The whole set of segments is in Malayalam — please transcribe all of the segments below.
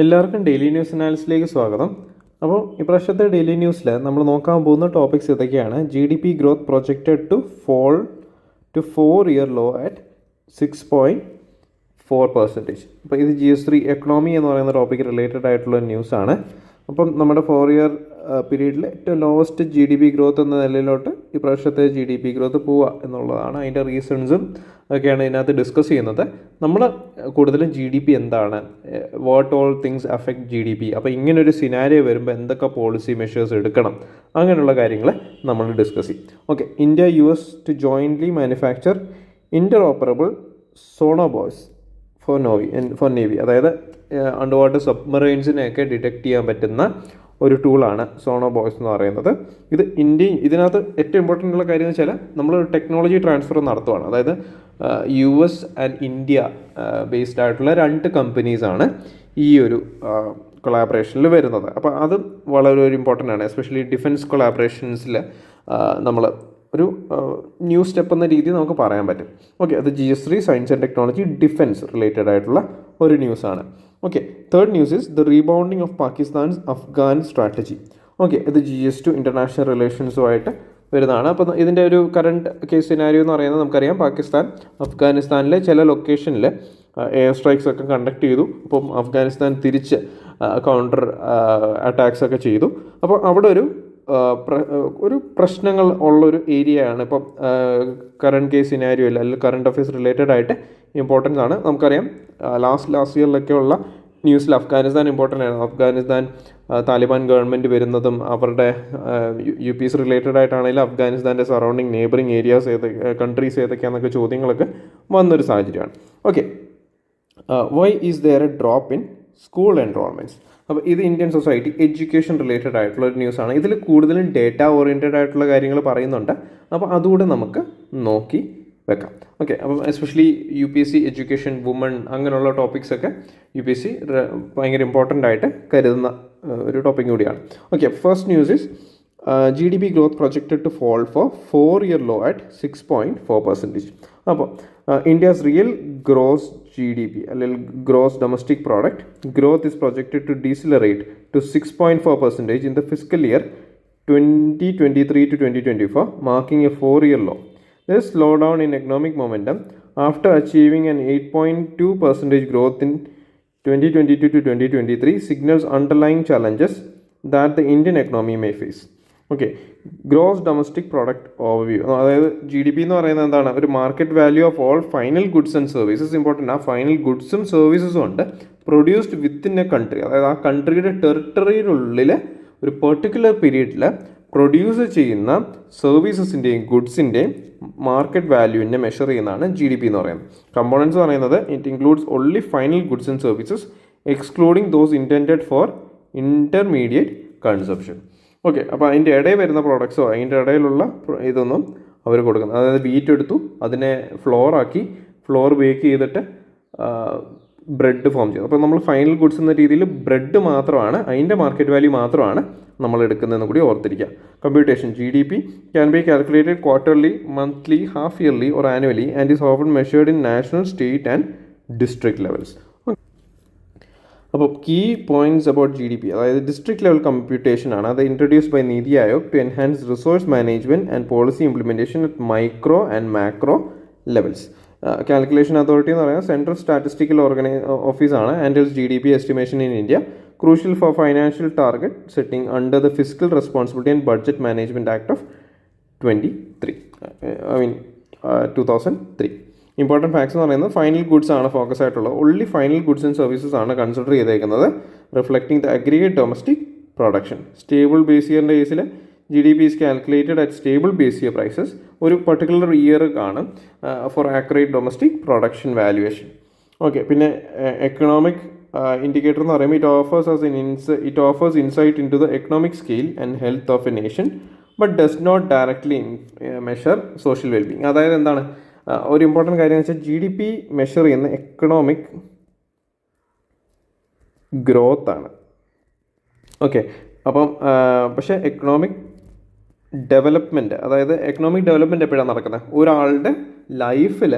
എല്ലാവർക്കും ഡെയിലി ന്യൂസ് അനാലിസിലേക്ക് സ്വാഗതം. അപ്പോൾ ഇപ്രാവശ്യത്തെ ഡെയിലി ന്യൂസിൽ നമ്മൾ നോക്കാൻ പോകുന്ന ടോപ്പിക്സ് ഇതൊക്കെയാണ്. GDP growth projected to fall to 4-year low at 6.4%. അപ്പോൾ ഇത് GS3 എക്കണോമി എന്ന് പറയുന്ന ടോപ്പിക്ക് റിലേറ്റഡ് ആയിട്ടുള്ള ന്യൂസാണ്. അപ്പം നമ്മുടെ 4-year പീരീഡിൽ ഏറ്റവും ലോവസ്റ്റ് GDP ഗ്രോത്ത് എന്ന നിലയിലോട്ട് ഇപ്രാവശ്യത്തെ GDP ഗ്രോത്ത് പോവുക എന്നുള്ളതാണ്. അതിൻ്റെ റീസൺസും ഒക്കെയാണ് ഇതിനകത്ത് ഡിസ്കസ് ചെയ്യുന്നത്. നമ്മൾ കൂടുതലും GDP എന്താണ്, what all things affect GDP, അപ്പോൾ ഇങ്ങനൊരു സിനാരിയോ വരുമ്പോൾ എന്തൊക്കെ പോളിസി മെഷേഴ്സ് എടുക്കണം, അങ്ങനെയുള്ള കാര്യങ്ങൾ നമ്മൾ ഡിസ്കസ് ചെയ്യും. Okay, India US to jointly manufacture interoperable sonobuoys for navy, അതായത് അണ്ടർ വാട്ടർ സബ്മറൈൻസിനെയൊക്കെ ഡിറ്റക്ട് ചെയ്യാൻ പറ്റുന്ന ഒരു ടൂളാണ് സോണോബോയ്സ് എന്ന് പറയുന്നത്. ഇത് ഇതിനകത്ത് ഏറ്റവും ഇമ്പോർട്ടൻ്റ് ഉള്ള കാര്യം എന്ന് വെച്ചാൽ നമ്മളൊരു ടെക്നോളജി ട്രാൻസ്ഫർ നടത്തുവാണ്. അതായത് US ആൻഡ് ഇന്ത്യ ബേസ്ഡ് ആയിട്ടുള്ള 2 കമ്പനീസാണ് ഈ ഒരു കൊളാബറേഷനിൽ വരുന്നത്. അപ്പോൾ അത് വളരെ ഒരു ഇമ്പോർട്ടൻ്റ് ആണ്. എസ്പെഷ്യലി ഡിഫൻസ് കൊളാബറേഷൻസിൽ നമ്മൾ ഒരു ന്യൂ സ്റ്റെപ്പ് എന്ന രീതിയിൽ നമുക്ക് പറയാൻ പറ്റും. ഓക്കെ, അത് GS3 science and technology defence related ആയിട്ടുള്ള ഒരു ന്യൂസാണ്. Okay, third news is the rebounding of Pakistan's Afghan strategy. Okay, ഇത് GS2 ഇൻ്റർനാഷണൽ റിലേഷൻസുമായിട്ട് വരുന്നതാണ്. അപ്പോൾ ഇതിൻ്റെ ഒരു കറണ്ട് കേസ് സിനാരിയോ എന്ന് പറയുന്നത് നമുക്കറിയാം. പാകിസ്ഥാൻ അഫ്ഗാനിസ്ഥാനിലെ ചില ലൊക്കേഷനിൽ എയർ സ്ട്രൈക്സ് ഒക്കെ കണ്ടക്ട് ചെയ്തു. അപ്പം അഫ്ഗാനിസ്ഥാൻ തിരിച്ച് കൗണ്ടർ അറ്റാക്സ് ഒക്കെ ചെയ്തു. അപ്പോൾ അവിടെ ഒരു പ്രശ്നങ്ങൾ ഉള്ളൊരു ഏരിയയാണ്. ഇപ്പം കറണ്ട് കേസ് സിനാരിയോ അല്ലെങ്കിൽ കറണ്ട് അഫയേഴ്സ് റിലേറ്റഡ് ആയിട്ട് ഇമ്പോർട്ടൻ്റ് ആണ്. നമുക്കറിയാം ലാസ്റ്റ് ഇയറിലൊക്കെ ഉള്ള ന്യൂസിൽ അഫ്ഗാനിസ്ഥാൻ ഇമ്പോർട്ടൻ്റ് ആണ്. അഫ്ഗാനിസ്ഥാൻ താലിബാൻ ഗവൺമെൻറ് വരുന്നതും അവരുടെ UPs റിലേറ്റഡ് ആയിട്ടാണെങ്കിലും അഫ്ഗാനിസ്ഥാൻ്റെ സറൗണ്ടിങ് നെയ്ബറിങ് ഏരിയാസ് കൺട്രീസ് ഏതൊക്കെയാണെന്നൊക്കെ ചോദ്യങ്ങളൊക്കെ വന്നൊരു സാഹചര്യമാണ്. Okay, why is there a drop in school enrolments? അപ്പോൾ ഇത് ഇന്ത്യൻ സൊസൈറ്റി എഡ്യൂക്കേഷൻ റിലേറ്റഡ് ആയിട്ടുള്ള ഒരു ന്യൂസാണ്. ഇതിൽ കൂടുതലും ഡേറ്റ ഓറിയൻറ്റഡ് ആയിട്ടുള്ള കാര്യങ്ങൾ പറയുന്നുണ്ട്. അപ്പോൾ അതുകൂടെ നമുക്ക് നോക്കി വെക്കാം. ഓക്കെ, അപ്പം എസ്പെഷ്യലി UPSC എഡ്യൂക്കേഷൻ, വുമൺ, അങ്ങനെയുള്ള ടോപ്പിക്സൊക്കെ UPSC ഭയങ്കര ഇമ്പോർട്ടൻ്റ് ആയിട്ട് കരുതുന്ന ഒരു ടോപ്പിക് കൂടിയാണ്. Okay, first news is GDP growth projected to fall for 4-year low at 6.4%. അപ്പോൾ ഇന്ത്യസ് റിയൽ ഗ്രോസ് GDP അല്ലെങ്കിൽ gross domestic product growth is projected to decelerate to 6.4% in the fiscal year 2023 to 2024, marking a 4-year low. This slowdown in economic momentum after achieving an 8.2% growth in 2022 to 2023 signals underlying challenges that the Indian economy may face. Okay, gross domestic product overview, അതായത് GDP എന്ന് പറയുന്നത് എന്താണ്? ഒരു market value of all final goods and services. Important, ആ ഫൈനൽ ഗുഡ്സും സർവീസസും ഉണ്ട് പ്രൊഡ്യൂസ്ഡ് വിത്തിൻ എ കൺട്രി, അതായത് ആ കൺട്രിയുടെ ടെറിട്ടറിയിലുള്ളിൽ ഒരു പെർട്ടിക്കുലർ പീരീഡിൽ പ്രൊഡ്യൂസ് ചെയ്യുന്ന സർവീസസിൻ്റെയും ഗുഡ്സിൻ്റെയും മാർക്കറ്റ് വാല്യൂവിനെ മെഷർ ചെയ്യുന്നതാണ് GDP എന്ന് പറയുന്നത്. കമ്പോണൻസ് പറയുന്നത് it includes only final goods and services excluding those intended for intermediate consumption. Okay, അപ്പോൾ അതിൻ്റെ ഇടയിൽ വരുന്ന പ്രോഡക്ട്സോ അതിൻ്റെ ഇടയിലുള്ള ഇതൊന്നും അവർ കൊടുക്കുന്നത്, അതായത് വീറ്റ് എടുത്തു അതിനെ ഫ്ലോർ ബേക്ക് ചെയ്തിട്ട് ബ്രെഡ് ഫോം ചെയ്തു. അപ്പോൾ നമ്മൾ ഫൈനൽ ഗുഡ്സ് എന്ന രീതിയിൽ ബ്രെഡ് മാത്രമാണ്, അതിൻ്റെ മാർക്കറ്റ് വാല്യൂ മാത്രമാണ് നമ്മൾ എടുക്കുന്നതെന്ന് കൂടി ഓർത്തിരിക്കുക. Computation GDP can be calculated quarterly, monthly, half yearly or annually and is often measured in national, state and district levels. അപ്പോൾ കീ പോയിൻറ്റ്സ് അബൌട്ട് GDP, അതായത് ഡിസ്ട്രിക്ട് ലെവൽ കമ്പ്യൂട്ടേഷൻ ആണ്. അത് introduce by NITI Aayog to enhance resource management and policy implementation at micro and macro levels. Calculation authority എന്ന് പറയുന്നത് സെൻട്രൽ സ്റ്റാറ്റിസ്റ്റിക്കൽ ഓഫീസാണ്. Handles GDP estimation in India, crucial for financial target setting under the physical responsibility and budget management act of 2003. Important facts എന്ന് പറയുന്നത് ഫൈനൽ ഗുഡ്സ് ആണ് ഫോക്കസ് ആയിട്ടുള്ളത്. Only final goods and services ആണ് കൺസിഡർ ചെയ്തേക്കുന്നത്, reflecting the aggregate domestic production. Stable base ഇയറിൻ്റെ കേസിൽ GDP is calculated at stable base year prices. ഒരു പർട്ടിക്കുലർ ഇയർ കാണും for accurate domestic production valuation. Okay, പിന്നെ എക്കണോമിക് ഇൻഡിക്കേറ്റർ എന്ന് പറയുമ്പോൾ it offers insight into the economic scale and health of A nation but does not directly measure social wellbeing. അതായത് എന്താണ് ഒരു ഇമ്പോർട്ടൻറ്റ് കാര്യം എന്ന് വെച്ചാൽ GDP മെഷർ ചെയ്യുന്ന എക്കണോമിക് ഗ്രോത്ത് ആണ്. ഓക്കെ, അപ്പം പക്ഷേ എക്കണോമിക് ഡെവലപ്മെൻറ്റ്, അതായത് എക്കണോമിക് ഡെവലപ്മെൻറ്റ് എപ്പോഴാണ് നടക്കുന്നത്? ഒരാളുടെ ലൈഫിൽ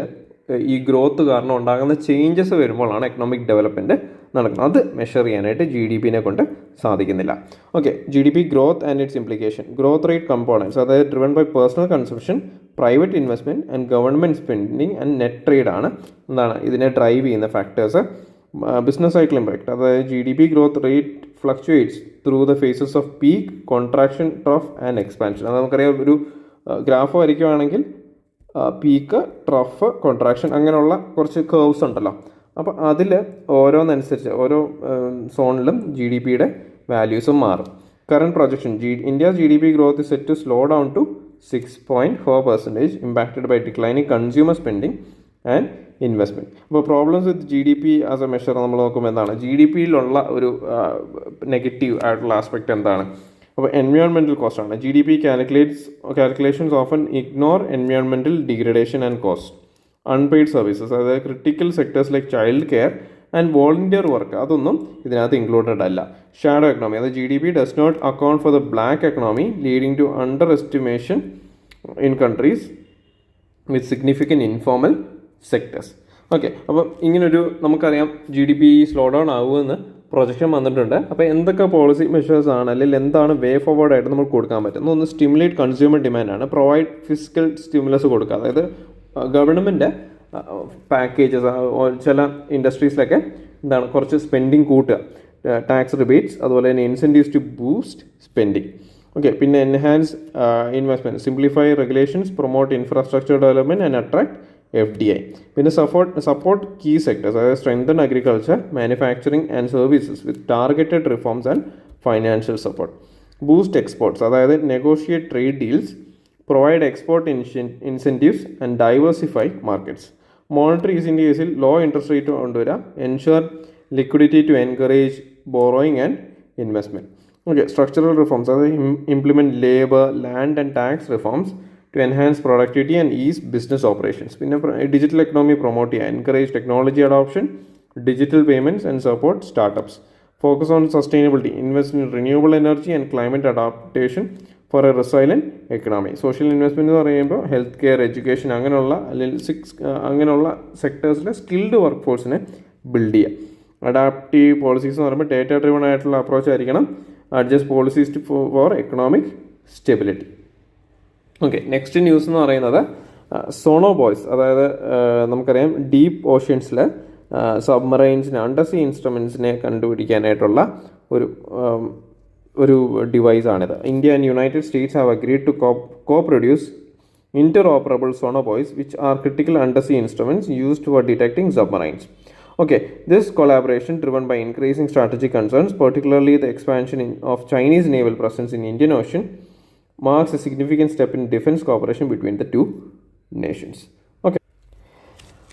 ഈ ഗ്രോത്ത് കാരണം ഉണ്ടാകുന്ന ചേഞ്ചസ് വരുമ്പോഴാണ് എക്കണോമിക് ഡെവലപ്മെൻറ്റ് നടക്കുന്നത്. അത് മെഷർ ചെയ്യാനായിട്ട് ജി ഡി പിനെ കൊണ്ട് സാധിക്കുന്നില്ല. Okay, G D P growth and its implication. Growth rate components, അതായത് driven by personal consumption, private investment and government spending and net trade ആണ് ഇതിനെ ഡ്രൈവ് ചെയ്യുന്ന ഫാക്ടേഴ്സ്. ബിസിനസ് സൈക്കിൾ ഇമ്പാക്ട്, അതായത് G D P growth rate fluctuates through the phases of peak, contraction, trough and expansion. അത് നമുക്കറിയാം, ഒരു ഗ്രാഫ് വരയ്ക്കുകയാണെങ്കിൽ പീക്ക്, ട്രഫ്, കോൺട്രാക്ഷൻ അങ്ങനെയുള്ള കുറച്ച് കേർവ്സ് ഉണ്ടല്ലോ. അപ്പോൾ അതിൽ ഓരോന്നനുസരിച്ച് ഓരോ സോണിലും ജി ഡി പിയുടെ വാല്യൂസും മാറും. Current projection, India G D P growth is set to slow down to 6.4%, impacted by declining consumer spending and investment. അപ്പോൾ problems with G D P as a measure നമ്മൾ നോക്കുമ്പോൾ എന്താണ് ജി ഡി പിയിലുള്ള ഒരു നെഗറ്റീവ് ആയിട്ടുള്ള ആസ്പെക്റ്റ് എന്താണ്? അപ്പോൾ എൻവയോൺമെൻറ്റൽ കോസ്റ്റ് ആണ്. G D P calculations often ignore environmental degradation and cost. Unpaid services, അതായത് critical sectors like child care and volunteer work, അതൊന്നും ഇതിനകത്ത് ഇൻക്ലൂഡഡ് അല്ല. ഷാഡോ എക്കണോമി, അതായത് G D P does not account for the black economy leading to under estimation in countries with significant informal sectors. Okay, അപ്പം ഇങ്ങനൊരു നമുക്കറിയാം G D P slow down ആകുമെന്ന് പ്രൊജക്ഷൻ വന്നിട്ടുണ്ട്. അപ്പോൾ എന്തൊക്കെ പോളിസി മെഷേഴ്സ് ആണ്, അല്ലെങ്കിൽ എന്താണ് വേ ഫോർവേഡ് ആയിട്ട് നമുക്ക് കൊടുക്കാൻ പറ്റുന്നത്? ഒന്ന് സ്റ്റിമുലേറ്റ് കൺസ്യൂമർ ഡിമാൻഡാണ്. പ്രൊവൈഡ് ഫിസിക്കൽ സ്റ്റിമുലസ് കൊടുക്കുക, അതായത് ഗവൺമെൻറ് പാക്കേജസ് ചില ഇൻഡസ്ട്രീസിലൊക്കെ കുറച്ച് സ്പെൻഡിങ് കൂട്ടുക, ടാക്സ് റിബേറ്റ്സ്, അതുപോലെ തന്നെ incentives to boost spending. Okay, പിന്നെ enhance investment, simplify regulations, promote infrastructure development and attract FDI. പിന്നെ സപ്പോർട്ട് കീ സെക്ടേഴ്സ്, അതായത് strengthen agriculture, manufacturing and services with targeted reforms and financial support. Boost exports, അതായത് negotiate trade deals, provide export incentives and diversify markets. Monetary ഈസിൻ്റെ കേസിൽ ലോ ഇൻട്രസ്റ്റ് റേറ്റ് കൊണ്ടുവരാം. Ensure liquidity to encourage borrowing and investment. Okay, structural reforms, അതായത് implement labour, land and tax reforms to enhance productivity and ease business operations. പിന്നെ ഡിജിറ്റൽ എക്കണോമി പ്രൊമോട്ട് ചെയ്യുക, encourage technology adoption, digital payments and support startups. Focus on sustainability, invest in renewable energy and climate adaptation for a resilient economy. Social investment എന്ന് പറയുമ്പോൾ ഹെൽത്ത് കെയർ, എഡ്യൂക്കേഷൻ അങ്ങനെയുള്ള അങ്ങനെയുള്ള സെക്ടേഴ്സിലെ സ്കിൽഡ് വർക്ക് ഫോഴ്സിനെ ബിൽഡ് ചെയ്യുക. അഡാപ്റ്റീവ് പോളിസീസ് എന്ന് പറയുമ്പോൾ ഡേറ്റ ഡ്രിവൺ ആയിട്ടുള്ള അപ്രോച്ച് ആയിരിക്കണം. Adjust policies for economic stability. Okay, next news എന്ന് പറയുന്നത് സോണോ ബോയ്സ്, അതായത് നമുക്കറിയാം ഡീപ്പ് ഓഷ്യൻസിൽ സബ്മറൈൻസിനെ, അണ്ടർസീ ഇൻസ്ട്രുമെൻസിനെ കണ്ടുപിടിക്കാനായിട്ടുള്ള ഒരു ഡിവൈസാണിത്. India and United States have agreed to co-produce interoperable sonobuoys, which are critical undersea instruments used for detecting submarines. Okay, this collaboration, driven by increasing strategic concerns, particularly the expansion of Chinese naval presence in Indian Ocean, marks a significant step in defense cooperation between the two nations. Okay.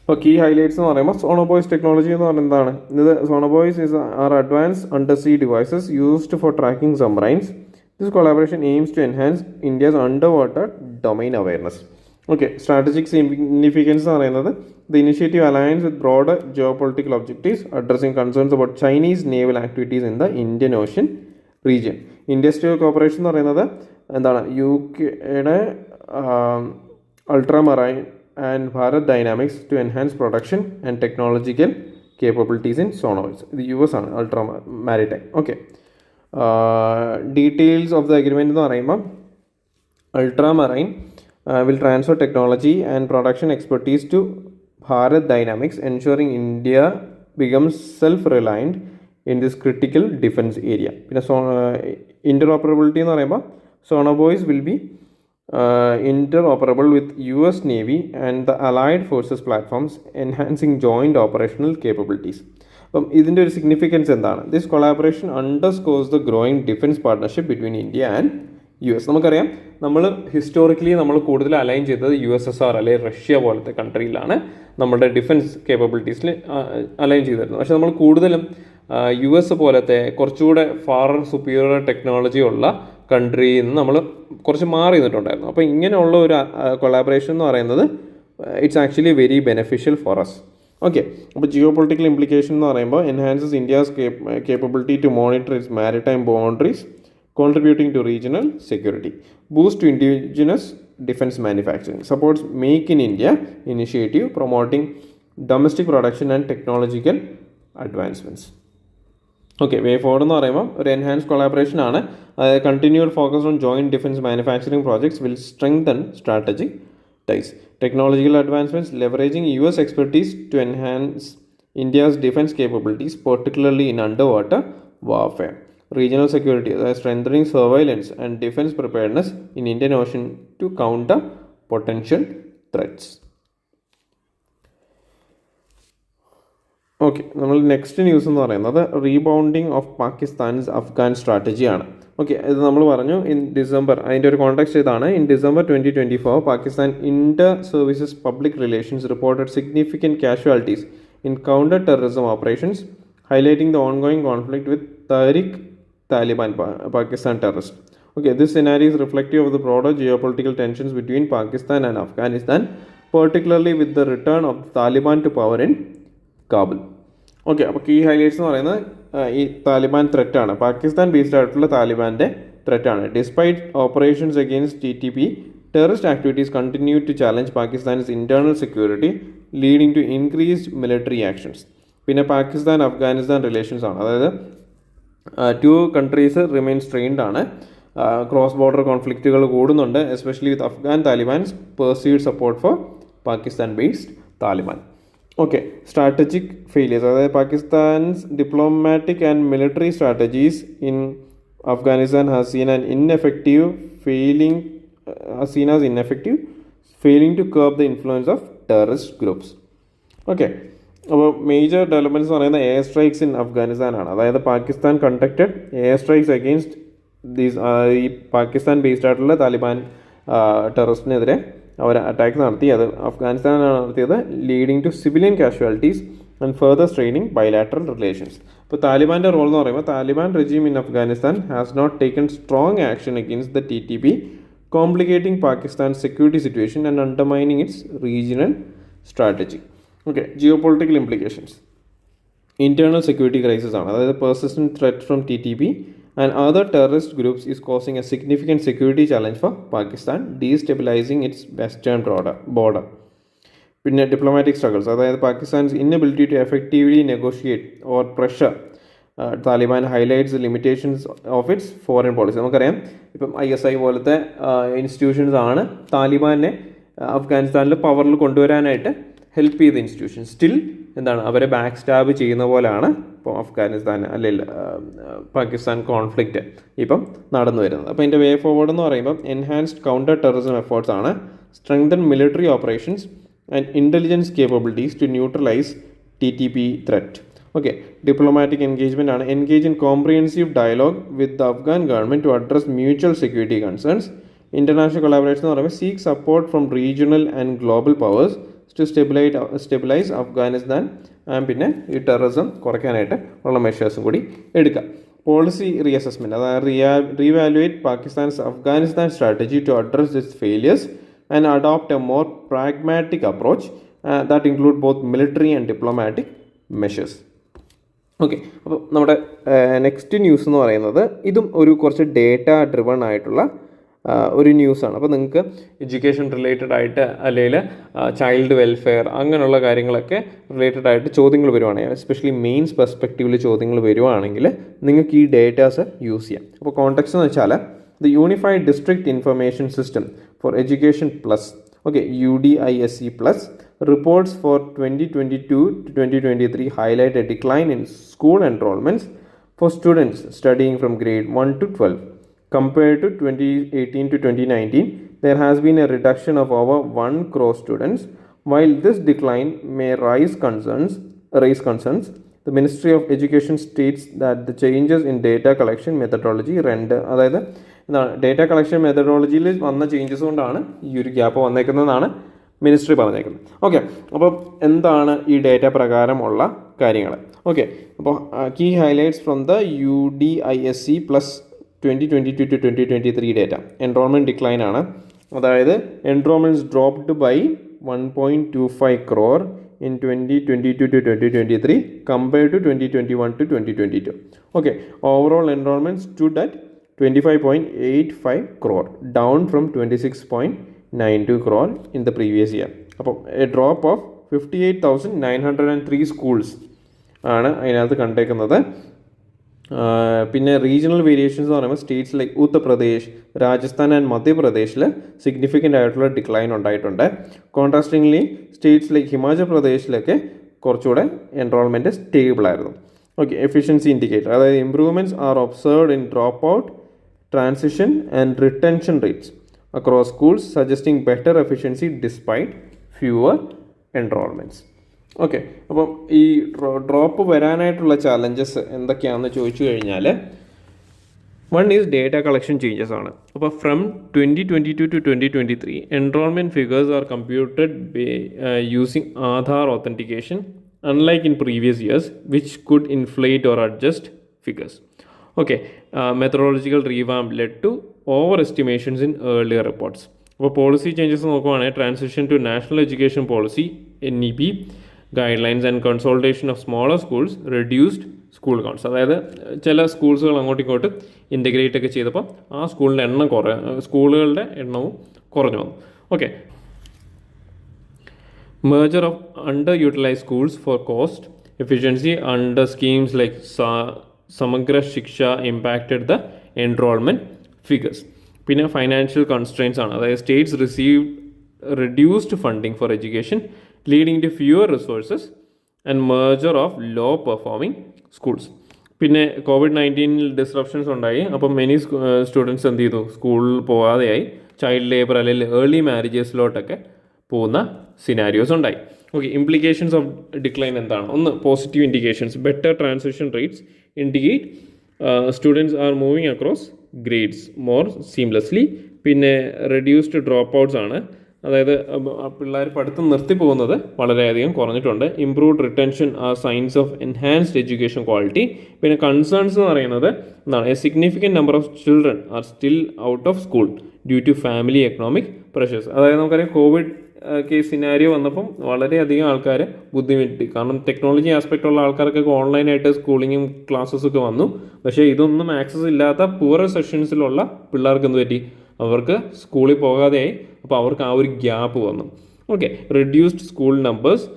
അപ്പോൾ കീ ഹൈലൈറ്റ്സ് എന്ന് പറയുമ്പോൾ സോണോബോയ്സ് ടെക്നോളജി എന്ന് പറയുന്നത് എന്താണ്? ഇത് sonobuoys are advanced undersea devices used for tracking submarines. This collaboration aims to enhance India's under water domain awareness. Okay, strategic significance എന്ന് പറയുന്നത് the initiative alliance with broad geo political objectives addressing concerns about Chinese naval activities in the Indian Ocean region. Industrial cooperation എന്ന് പറയുന്നത് എന്താണ്? UK-യുടെ Ultramarine and Bharat Dynamics to enhance production and technological capabilities in sonobuoys. ഇത് US ആണ്, Ultra Maritime. Okay, details of the agreement എന്ന് പറയുമ്പോൾ Ultramarine will transfer technology and production expertise to Bharat Dynamics, ensuring India becomes self-reliant in this critical defense area. പിന്നെ interoperability എന്ന് പറയുമ്പോൾ Sonobuoys will be interoperable with US Navy and the Allied Forces platforms, enhancing joint operational capabilities. അപ്പം ഇതിൻ്റെ ഒരു സിഗ്നിഫിക്കൻസ് എന്താണ്? This collaboration underscores the growing defence partnership between India and US. നമുക്കറിയാം, നമ്മൾ ഹിസ്റ്റോറിക്കലി നമ്മൾ കൂടുതൽ അലൈൻ ചെയ്തത് USSR അല്ലെങ്കിൽ റഷ്യ പോലത്തെ കൺട്രിയിലാണ് നമ്മുടെ ഡിഫൻസ് കേപ്പബിലിറ്റീസിൽ അലൈൻ ചെയ്തിരുന്നത്. പക്ഷേ നമ്മൾ കൂടുതലും US പോലത്തെ കുറച്ചുകൂടെ ഫാർ സുപ്പീരിയർ ടെക്നോളജി ഉള്ള കൺട്രിയിൽ നിന്ന് നമ്മൾ കുറച്ച് മാറി നിന്നിട്ടുണ്ടായിരുന്നു. അപ്പോൾ ഇങ്ങനെയുള്ള ഒരു കൊളാബറേഷൻ എന്ന് പറയുന്നത് it's actually very beneficial for us. Okay, അപ്പോൾ ജിയോ പൊളിറ്റിക്കൽ ഇംപ്ലിക്കേഷൻ എന്ന് പറയുമ്പോൾ enhances India's capability to monitor its maritime boundaries, contributing to regional security, boost to indigenous defense manufacturing, supports Make in India initiative promoting domestic production and technological advancements. Okay, way forward എന്ന് പറയുമ്പോൾ ഒരു എൻഹാൻസ് കൊളാബറേഷൻ ആണ്. Continued focus on joint defence manufacturing projects will strengthen strategic ties. Technological advancements leveraging US expertise to enhance India's defense capabilities, particularly in underwater warfare. Regional security, strengthening surveillance and defense preparedness in Indian Ocean to counter potential threats. Okay, നമ്മൾ നെക്സ്റ്റ് ന്യൂസ് എന്ന് പറയുന്നത് റീബൗണ്ടിങ് ഓഫ് പാകിസ്ഥാൻസ് അഫ്ഗാൻ സ്ട്രാറ്റജിയാണ്. ഓക്കെ, ഇത് നമ്മൾ പറഞ്ഞു ഇൻ ഡിസംബർ, അതിൻ്റെ ഒരു കോൺടാക്സ്റ്റ് ഇതാണ്. In December 2024 Pakistan inter services public relations reported significant casualties in counter-terrorism operations, highlighting the ongoing conflict with Taliban Pakistan terrorists. Okay, this scenario is reflective of the broader geopolitical tensions between Pakistan and Afghanistan, particularly with the return of the Taliban to power in Kabul. Okay, അപ്പോൾ കീ ഹൈലൈറ്റ്സ് എന്ന് പറയുന്നത് ഈ താലിബാൻ ത്രെറ്റാണ്, പാകിസ്ഥാൻ ബേസ്ഡ് ആയിട്ടുള്ള താലിബാൻ്റെ ത്രെറ്റാണ്. Despite operations against TTP, terrorist activities continue to challenge Pakistan's internal security, leading to increased military actions. പിന്നെ പാകിസ്ഥാൻ അഫ്ഗാനിസ്ഥാൻ റിലേഷൻസ് ആണ്, അതായത് ടു കൺട്രീസ് റിമെയിൻ സ്ട്രെയിൻഡ് ആണ്. ക്രോസ് ബോർഡർ കോൺഫ്ലിക്റ്റുകൾ കൂടുന്നുണ്ട്, especially with Afghan Talibans perceived support for Pakistan based Taliban. Okay, strategic failures, അതായത് Pakistan's diplomatic and military strategies in Afghanistan has seen an ineffective failing to curb the influence of terrorist groups. Okay, അപ്പോൾ മേജർ ഡെവലപ്മെൻറ്റ്സ് എന്ന് പറയുന്നത് എയർ സ്ട്രൈക്സ് ഇൻ അഫ്ഗാനിസ്ഥാൻ ആണ്. അതായത് Pakistan conducted air strikes against these ഈ പാകിസ്ഥാൻ ബേസ്ഡ് ആയിട്ടുള്ള താലിബാൻ ടെററിസ്റ്റിനെതിരെ അവർ അറ്റാക്ക് നടത്തി. അത് അഫ്ഗാനിസ്ഥാനാണ് നടത്തിയത്, leading to civilian casualties and further straining bilateral relations. ഇപ്പോൾ താലിബാൻ്റെ റോൾ എന്ന് പറയുമ്പോൾ Taliban regime in Afghanistan has not taken strong action against the TTP, complicating Pakistan's security situation and undermining its regional strategy. Okay, geopolitical implications. Internal security crisis ആണ്, അതായത് persistent threat from TTP and other terrorist groups is causing a significant security challenge for Pakistan, destabilizing its western border. പിന്നെ diplomatic struggles, അതായത് Pakistan's inability to effectively negotiate or pressure Taliban highlights limitations of its foreign policy. നമുക്കറിയാം, ഇപ്പം ISI പോലത്തെ ഇൻസ്റ്റിറ്റ്യൂഷൻസ് ആണ് താലിബാനെ അഫ്ഗാനിസ്ഥാനിൽ പവറിൽ കൊണ്ടുവരാനായിട്ട് ഹെൽപ്പ് ചെയ്ത ഇൻസ്റ്റിറ്റ്യൂഷൻ. സ്റ്റിൽ എന്താണ്, അവരെ ബാക്ക് സ്റ്റാബ് ചെയ്യുന്ന പോലെയാണ് ഇപ്പോൾ അഫ്ഗാനിസ്ഥാൻ അല്ലെങ്കിൽ പാകിസ്ഥാൻ കോൺഫ്ലിക്റ്റ് ഇപ്പം നടന്നു വരുന്നത്. അപ്പോൾ ഇതിൻ്റെ വേ ഫോർവേഡ് എന്ന് പറയുമ്പം എൻഹാൻസ്ഡ് കൗണ്ടർ ടെററിസം എഫേർട്സ് ആണ്, strengthen military operations and intelligence capabilities to neutralise TTP threat. Okay, diplomatic engagement ആണ്, engage in comprehensive dialogue with the Afghan government to address mutual security concerns. International collaboration എന്ന് പറയുമ്പോൾ seek support from regional and global powers to stabilise Afghanistan. പിന്നെ ഈ ടെററിസം കുറയ്ക്കാനായിട്ട് ഉള്ള മെഷേഴ്സും കൂടി എടുക്കാം. പോളിസി റീഅസസ്മെൻറ്റ്, അതായത് revaluate Pakistan's Afghanistan strategy to address this failures and adopt a more pragmatic approach that include both military and diplomatic measures. Okay, അപ്പോൾ നമ്മുടെ നെക്സ്റ്റ് ന്യൂസ് എന്ന് പറയുന്നത് ഇതും ഒരു കുറച്ച് ഡേറ്റ ഡ്രിവൺ ആയിട്ടുള്ള ഒരു ന്യൂസാണ്. അപ്പോൾ നിങ്ങൾക്ക് എഡ്യൂക്കേഷൻ റിലേറ്റഡ് ആയിട്ട് അല്ലെങ്കിൽ ചൈൽഡ് വെൽഫെയർ അങ്ങനെയുള്ള കാര്യങ്ങളൊക്കെ റിലേറ്റഡ് ആയിട്ട് ചോദ്യങ്ങൾ വരുവാണെങ്കിൽ, എസ്പെഷ്യലി മെയിൻസ് പെർസ്പെക്റ്റീവിൽ ചോദ്യങ്ങൾ വരുവാണെങ്കിൽ നിങ്ങൾക്ക് ഈ ഡേറ്റാസ് യൂസ് ചെയ്യാം. അപ്പോൾ കോൺടെക്സ്റ്റ് എന്ന് വെച്ചാൽ the unified district information system for education plus, okay, UDISE plus reports for 2022 to 2023 highlight a decline in school enrollments for students studying from grade 1 to 12. Compared to 2018 to 2019, there has been a reduction of over 1 crore students. While this decline may raise concerns, the Ministry of Education states that the changes in data collection methodology അതായത് ഡേറ്റ കളക്ഷൻ മെത്തഡോളജിയിൽ വന്ന ചേഞ്ചസ് കൊണ്ടാണ് ഈ ഒരു ഗ്യാപ്പ് വന്നേക്കുന്നതെന്നാണ് മിനിസ്ട്രി പറഞ്ഞേക്കുന്നത്. ഓക്കെ, അപ്പോൾ എന്താണ് ഈ ഡേറ്റ പ്രകാരമുള്ള കാര്യങ്ങൾ? ഓക്കെ, അപ്പോൾ key highlights from the UDISE plus 2022 to 2023 data. Enrolment decline ആണ്, അതായത് enrolments dropped by 1.25 crore in 2022 to 2023 compared to 2021 to 2022. Okay, overall enrollment stood at 25.85 crore, down from 26.8 92 crore in the previous year. അപ്പോൾ എ ഡ്രോപ്പ് ഓഫ് 58,903 സ്കൂൾസ് ആണ് അതിനകത്ത് കണ്ടേക്കുന്നത്. പിന്നെ റീജിയണൽ വേരിയേഷൻസ് എന്ന് പറയുമ്പോൾ states like Uttar Pradesh, Rajasthan and മധ്യപ്രദേശിൽ സിഗ്നിഫിക്കൻ്റ് ആയിട്ടുള്ള ഡിക്ലൈൻ ഉണ്ടായിട്ടുണ്ട്. കോൺട്രാസ്റ്റിംഗ്ലി സ്റ്റേറ്റ്സ് ലൈക്ക് ഹിമാചൽ പ്രദേശിലൊക്കെ കുറച്ചുകൂടെ എൻറോൾമെൻറ്റ് സ്റ്റേബിൾ ആയിരുന്നു. ഓക്കെ, എഫിഷ്യൻസി ഇൻഡിക്കേറ്റർ, അതായത് improvements are observed in drop out, transition and retention rates across schools suggesting better efficiency despite fewer enrolments. Okay, അപ്പം ഈ ഡ്രോപ്പ് വരാനായിട്ടുള്ള ചാലഞ്ചസ് എന്തൊക്കെയാണെന്ന് ചോദിച്ചു കഴിഞ്ഞാൽ, one is data collection changes ആണ്. അപ്പോൾ from 2022 to 2023 enrolment figures are computed using Aadhaar authentication unlike in previous years, which could inflate or adjust figures. Okay, methodological revamp led to overestimations in earlier reports. അപ്പോൾ പോളിസി ചേഞ്ചസ് നോക്കുവാണെങ്കിൽ transition to national education policy NEP guidelines and consolidation of smaller schools reduced school counts. അതായത് ചില സ്കൂൾസുകൾ അങ്ങോട്ടും ഇങ്ങോട്ടും ഇൻ്റഗ്രേറ്റ് ഒക്കെ ചെയ്തപ്പോൾ ആ സ്കൂളുകളുടെ എണ്ണവും കുറഞ്ഞു വന്നു. Okay, merger of underutilized schools for cost efficiency under schemes like Samagra Shiksha impacted the enrollment figures. പിന്നെ ഫൈനാൻഷ്യൽ കൺസ്ട്രെയിൻസ് ആണ്, അതായത് States received reduced funding for education leading to fewer resources and merger of low performing schools. പിന്നെ COVID-19 ഡിസ്റപ്ഷൻസ് ഉണ്ടായി. അപ്പം മെനി സ്റ്റുഡൻസ് എന്ത് ചെയ്തു, സ്കൂളിൽ പോകാതെയായി, ചൈൽഡ് ലേബർ അല്ലെങ്കിൽ ഏർലി മാരേജസിലോട്ടൊക്കെ പോകുന്ന സിനാരിയോസ് ഉണ്ടായി. ഓക്കെ, ഇംപ്ലിക്കേഷൻസ് ഓഫ് ഡിക്ലൈൻ എന്താണ്? ഒന്ന്, positive indications, better transition rates indicate students are moving across grades more seamlessly. പിന്നെ റെഡ്യൂസ്ഡ് ഡ്രോപ്പ് ഔട്ട്സ് ആണ്, അതായത് പിള്ളേർ പഠിത്തം നിർത്തി പോകുന്നത് വളരെയധികം കുറഞ്ഞിട്ടുണ്ട്. Improved retention are signs of enhanced education quality. പിന്നെ കൺസേൺസ് എന്ന് പറയുന്നത് എന്താണ്? A significant number of children are still out of school due to family economic pressures. അതായത് നമുക്കറിയാം കോവിഡ് കേസ് സിനാരിയോ വന്നപ്പം വളരെയധികം ആൾക്കാർ ബുദ്ധിമുട്ടി. കാരണം ടെക്നോളജി ആസ്പെക്റ്റ് ഉള്ള ആൾക്കാർക്കൊക്കെ ഓൺലൈനായിട്ട് സ്കൂളിങ്ങും ക്ലാസ്സസൊക്കെ വന്നു. പക്ഷേ ഇതൊന്നും ആക്സസ് ഇല്ലാത്ത പൂവർ സെഷൻസിലുള്ള പിള്ളേർക്ക് എന്ത് പറ്റി? അവർക്ക് സ്കൂളിൽ പോകാതെയായി. അപ്പോൾ അവർക്ക് ആ ഒരു ഗ്യാപ്പ് വന്നു. Okay, reduced school numbers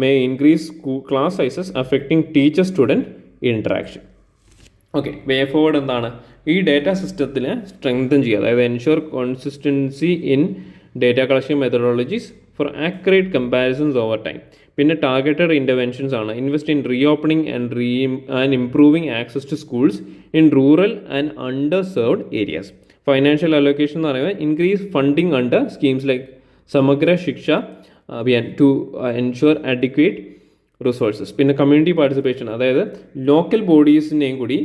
may increase class sizes affecting teacher student interaction. Okay, way forward എന്താണ്? ഈ ഡേറ്റ സിസ്റ്റത്തിനെ സ്ട്രെങ്തൻ ചെയ്യുക, അതായത് ensure consistency in data collection methodologies for accurate comparisons over time. പിന്നെ ടാർഗറ്റഡ് ഇൻ്റർവെൻഷൻസ് ആണ്, invest in reopening and improving access to schools in rural and underserved areas. Financial allocation എന്ന് പറയുന്നത് increase funding under schemes like Samagra Shiksha Abhiyan to ensure adequate resources. പിന്നെ കമ്മ്യൂണിറ്റി പാർട്ടിസിപ്പേഷൻ, അതായത് ലോക്കൽ ബോഡീസിനെയും കൂടി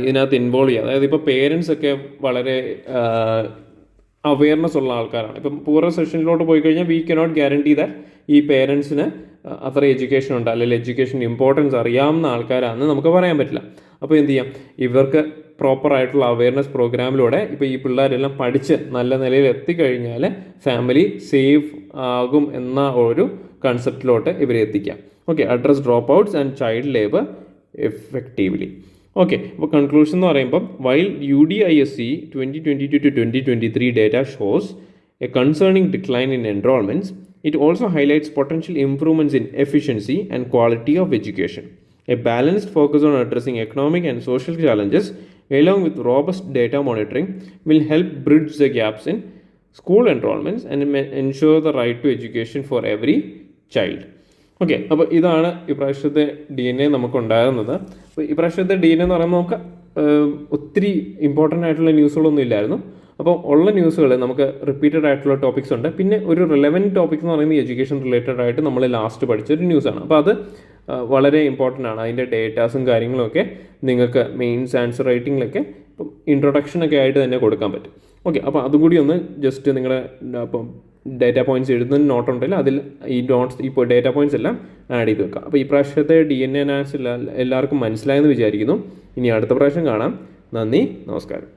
ഇതിനകത്ത് ഇൻവോൾവ് ചെയ്യുക. അതായത് ഇപ്പോൾ പേരൻസ് ഒക്കെ വളരെ അവെയർനെസ് ഉള്ള ആൾക്കാരാണ്. ഇപ്പം പൂർവ്വ സെഷനിലോട്ട് പോയി കഴിഞ്ഞാൽ വി കനോട്ട് ഗ്യാരണ്ടി ദാറ്റ് ഈ പേരൻസിന് അത്ര എഡ്യൂക്കേഷൻ ഉണ്ട്, അല്ലെങ്കിൽ എഡ്യൂക്കേഷൻ ഇമ്പോർട്ടൻസ് അറിയാവുന്ന ആൾക്കാരാണെന്ന് നമുക്ക് പറയാൻ പറ്റില്ല. അപ്പോൾ എന്ത് ചെയ്യാം? ഇവർക്ക് പ്രോപ്പറായിട്ടുള്ള അവെയർനെസ് പ്രോഗ്രാമിലൂടെ ഇപ്പോൾ ഈ പിള്ളേരെല്ലാം പഠിച്ച് നല്ല നിലയിൽ എത്തിക്കഴിഞ്ഞാൽ ഫാമിലി സേഫ് ആകും എന്ന ഒരു കൺസെപ്റ്റിലോട്ട് ഇവരെ എത്തിക്കാം. Okay, address drop outs and child labour effectively. Okay, അപ്പോൾ കൺക്ലൂഷൻ എന്ന് പറയുമ്പം while UDISC 2022 to 2023 data shows a concerning decline in enrollments, it also highlights potential improvements in efficiency and quality of education. A balanced focus on addressing economic and social challenges along with robust data monitoring will help bridge the gaps in school enrollments and ensure the right to education for every child. Okay, അപ്പോൾ ഇതാണ് ഇപ്രാവശ്യത്തെ DNA നമുക്കുണ്ടായിരുന്നത്. അപ്പോൾ ഇപ്രാവശ്യത്തെ DNA എന്ന് പറയുമ്പോൾ നമുക്ക് ഒത്തിരി ഇമ്പോർട്ടൻ്റ് ആയിട്ടുള്ള ന്യൂസുകളൊന്നും ഇല്ലായിരുന്നു. അപ്പോൾ ഉള്ള ന്യൂസുകൾ നമുക്ക് റിപ്പീറ്റഡ് ആയിട്ടുള്ള ടോപ്പിക്സ് ഉണ്ട്. പിന്നെ ഒരു റിലവൻറ്റ് ടോപ്പിക് എന്ന് പറയുന്നത് എഡ്യൂക്കേഷൻ റിലേറ്റഡ് ആയിട്ട് നമ്മൾ ലാസ്റ്റ് പഠിച്ചൊരു ന്യൂസാണ്. അപ്പോൾ അത് വളരെ ഇമ്പോർട്ടൻ്റ് ആണ്. അതിൻ്റെ ഡേറ്റാസും കാര്യങ്ങളൊക്കെ നിങ്ങൾക്ക് മെയിൻസ് ആൻസർ റൈറ്റിങ്ങിലൊക്കെ ഇപ്പം ഇൻട്രൊഡക്ഷനൊക്കെ ആയിട്ട് തന്നെ കൊടുക്കാൻ പറ്റും. ഓക്കെ, അപ്പോൾ അതും കൂടി ഒന്ന് ജസ്റ്റ് നിങ്ങളുടെ ഇപ്പം ഡേറ്റ പോയിൻറ്റ്സ് എഴുതുന്ന നോട്ട് ഉണ്ടെങ്കിൽ അതിൽ ഈ നോട്ട്സ് ഇപ്പോൾ ഡേറ്റ പോയിൻറ്റ്സ് എല്ലാം ആഡ് ചെയ്ത് വെക്കാം. അപ്പോൾ ഈ പ്രാവശ്യത്തെ DNA അനാലിസിസ് എല്ലാവർക്കും മനസ്സിലായെന്ന് വിചാരിക്കുന്നു. ഇനി അടുത്ത പ്രാവശ്യം കാണാം. നന്ദി, നമസ്കാരം.